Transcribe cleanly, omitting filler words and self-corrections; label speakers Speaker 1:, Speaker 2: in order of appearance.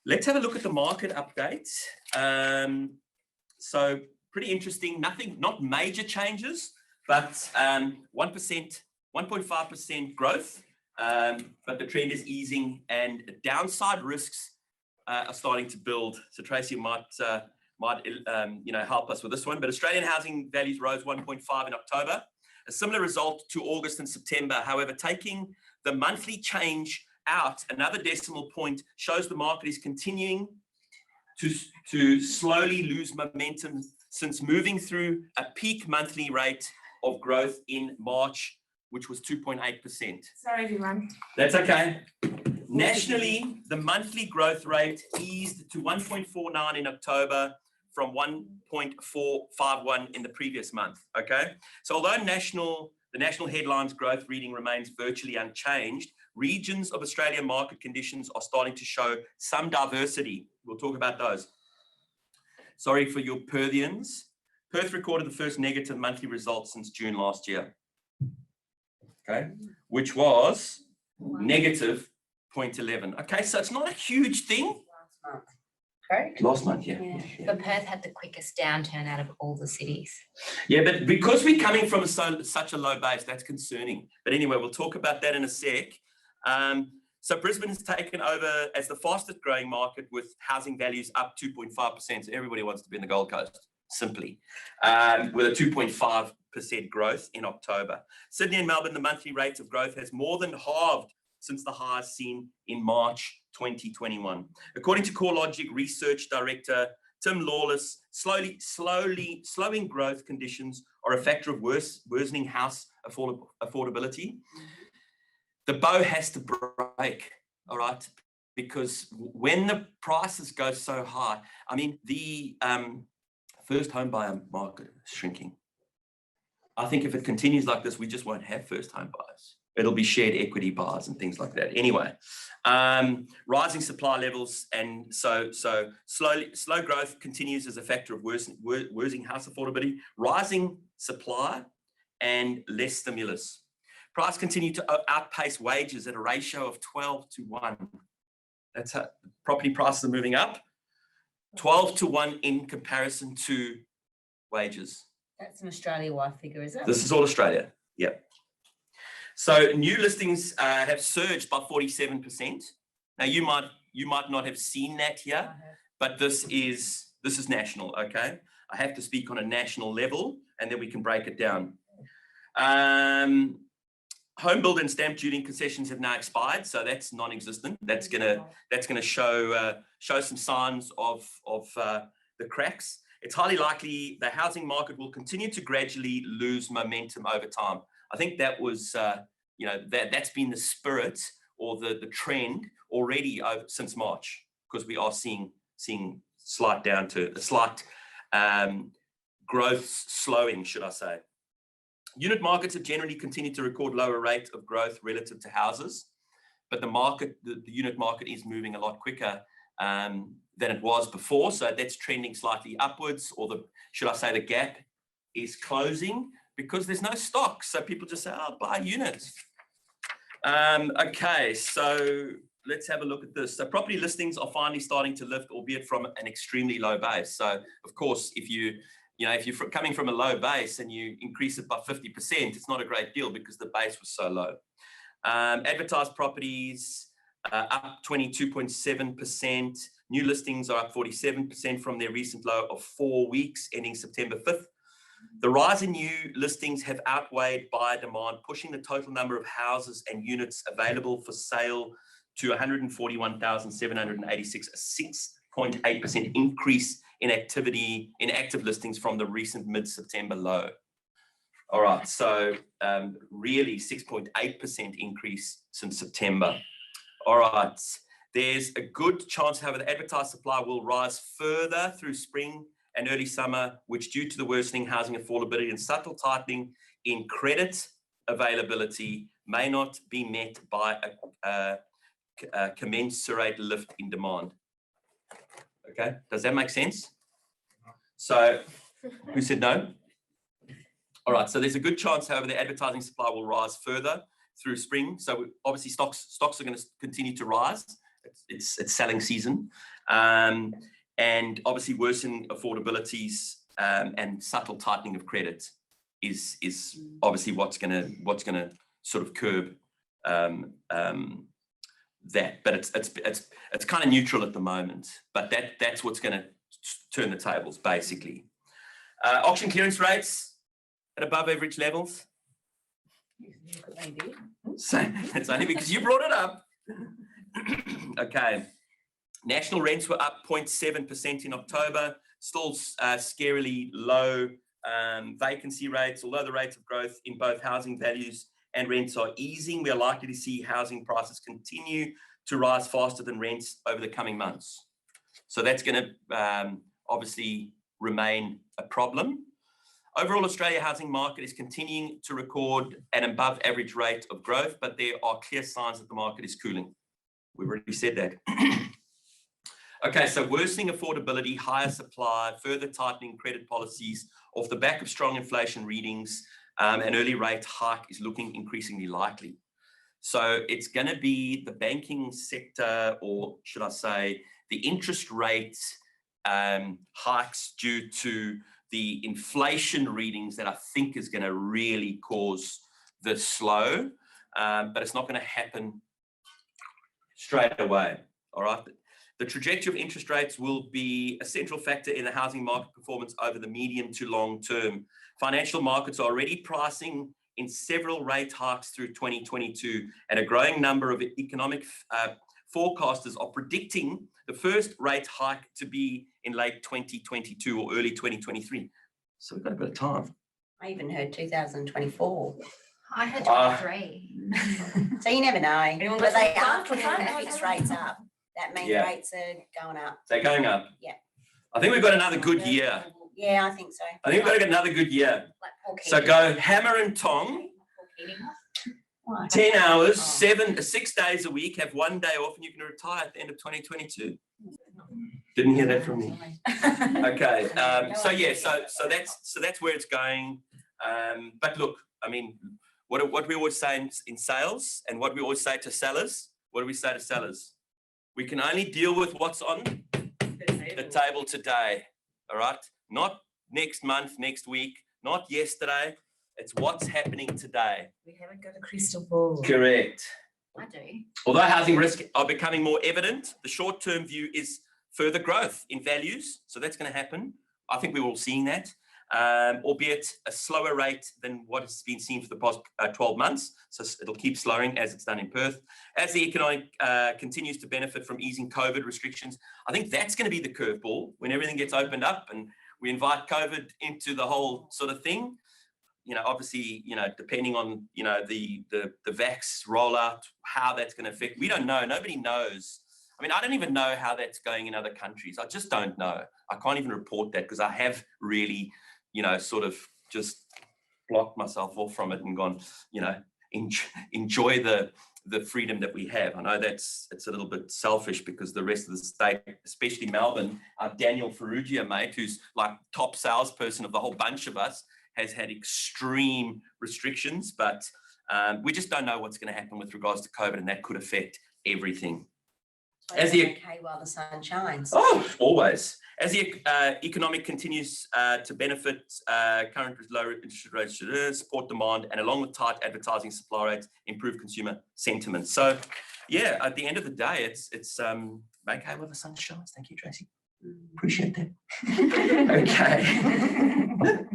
Speaker 1: Let's have a look at the market update. So pretty interesting, not major changes, but 1%, 1.5% growth, but the trend is easing and downside risks are starting to build. So Tracy might help us with this one, but Australian housing values rose 1.5 in October, a similar result to August and September. However, taking the monthly change out another decimal point shows the market is continuing to slowly lose momentum since moving through a peak monthly rate of growth in March, which was 2.8%.
Speaker 2: Sorry, everyone.
Speaker 1: That's okay. Nationally, the monthly growth rate eased to 1.49 in October from 1.451 in the previous month, okay? So although the national headlines growth reading remains virtually unchanged, regions of Australian market conditions are starting to show some diversity. We'll talk about those. Sorry for your Perthians. Perth recorded the first negative monthly results since June last year, okay, which was negative 0.11. Okay, so it's not a huge thing.
Speaker 3: Correct.
Speaker 1: Last month, yeah.
Speaker 3: But Perth had the quickest downturn out of all the cities.
Speaker 1: Yeah, but because we're coming from such a low base, that's concerning. But anyway, we'll talk about that in a sec. So Brisbane has taken over as the fastest growing market with housing values up 2.5%. So everybody wants to be in the Gold Coast, simply, with a 2.5% growth in October. Sydney and Melbourne, the monthly rate of growth has more than halved since the highs seen in March 2021. According to CoreLogic research director Tim Lawless, slowing growth conditions are a factor of worsening house affordability. The bow has to break, all right? Because when the prices go so high, I mean, the first home buyer market is shrinking. I think if it continues like this, we just won't have first home buyers. It'll be shared equity buyers and things like that. Anyway, rising supply levels, and so slow growth continues as a factor of worsening house affordability, rising supply, and less stimulus. Price continue to outpace wages at a ratio of 12:1. That's how property prices are moving up. 12:1 in comparison to wages.
Speaker 3: That's an Australia-wide figure, is it?
Speaker 1: This is all Australia. Yeah. So new listings have surged by 47%. Now you might not have seen that here, but this is national. Okay, I have to speak on a national level, and then we can break it down. Home builder and stamp duty concessions have now expired, so that's non-existent. That's gonna show some signs of the cracks. It's highly likely the housing market will continue to gradually lose momentum over time. I think that was that's been the spirit or the trend already since March, because we are seeing slight growth slowing, should I say. Unit markets have generally continued to record lower rate of growth relative to houses, but the unit market is moving a lot quicker than it was before. So that's trending slightly upwards, or the gap is closing because there's no stock. So people just say, "Oh, buy units." Okay, so let's have a look at this. So property listings are finally starting to lift, albeit from an extremely low base. So of course, if you're coming from a low base and you increase it by 50%, it's not a great deal because the base was so low. Advertised properties up 22.7%. New listings are up 47% from their recent low of 4 weeks ending September 5th. The rise in new listings have outweighed buyer demand, pushing the total number of houses and units available for sale to 141,786, a 6.8% increase in activity in active listings from the recent mid-September low. All right, so really 6.8% increase since September. All right, there's a good chance, however, the advertised supply will rise further through spring and early summer, which due to the worsening housing affordability and subtle tightening in credit availability may not be met by a commensurate lift in demand. Okay, does that make sense? So who said no? All right, so there's a good chance, however, the advertising supply will rise further through spring. So obviously stocks are going to continue to rise it's selling season, and obviously worsening affordabilities and subtle tightening of credit is obviously what's gonna sort of curb that. But it's kind of neutral at the moment. But that's what's going to turn the tables basically. Auction clearance rates at above average levels. So it's only because you brought it up. Okay. National rents were up 0.7% in October, still scarily low vacancy rates, although the rates of growth in both housing values and rents are easing. We are likely to see housing prices continue to rise faster than rents over the coming months. So that's going to obviously remain a problem. Overall, Australia housing market is continuing to record an above average rate of growth, but there are clear signs that the market is cooling. We've already said that. Okay, so worsening affordability, higher supply, further tightening credit policies off the back of strong inflation readings, an early rate hike is looking increasingly likely. So it's going to be the banking sector, or should I say, the interest rate hikes due to the inflation readings that I think is going to really cause the slow, but it's not going to happen straight away. All right. The trajectory of interest rates will be a central factor in the housing market performance over the medium to long term. Financial markets are already pricing in several rate hikes through 2022, and a growing number of economic forecasters are predicting the first rate hike to be in late 2022 or early 2023. So we've got a bit of time.
Speaker 2: I even heard 2024.
Speaker 3: I heard 23.
Speaker 2: So you never know. But they are putting
Speaker 3: fine.
Speaker 2: the fixed rates up. That means rates are going up.
Speaker 1: They're going up.
Speaker 2: Yeah.
Speaker 1: I think we've got another good year.
Speaker 2: Yeah, I think so.
Speaker 1: I think we've got another good year. So go hammer and tong. 10 hours, 6 days a week, have 1 day off, and you can retire at the end of 2022. Didn't hear that from me. Okay. So that's where it's going. But look, I mean, what we always say in sales, and what we always say to sellers, what do we say to sellers? We can only deal with what's on the table today. All right. Not next month, next week, not yesterday. It's what's happening today.
Speaker 3: We haven't got a crystal ball.
Speaker 1: Correct.
Speaker 3: I do.
Speaker 1: Although housing risks are becoming more evident, the short-term view is further growth in values. So that's going to happen. I think we're all seeing that, albeit a slower rate than what has been seen for the past 12 months. So it'll keep slowing as it's done in Perth. As the economy continues to benefit from easing COVID restrictions, I think that's going to be the curveball when everything gets opened up and we invite COVID into the whole sort of thing. You know, obviously, you know, depending on, you know, the vax rollout, how that's going to affect, we don't know. Nobody knows. I mean, I don't even know how that's going in other countries. I just don't know. I can't even report that because I have really, you know, sort of just blocked myself off from it and gone, you know, enjoy the freedom that we have. I know it's a little bit selfish because the rest of the state, especially Melbourne, Daniel Ferrugia, mate, who's like top salesperson of the whole bunch of us, has had extreme restrictions, but we just don't know what's going to happen with regards to COVID, and that could affect everything.
Speaker 2: As the okay while the sun shines.
Speaker 1: Oh, always. As the economic continues to benefit, current low interest rates should support demand, and along with tight advertising supply rates, improve consumer sentiment. So, yeah, at the end of the day, it's make hay while the sun shines. Thank you, Tracy. Appreciate that. Okay.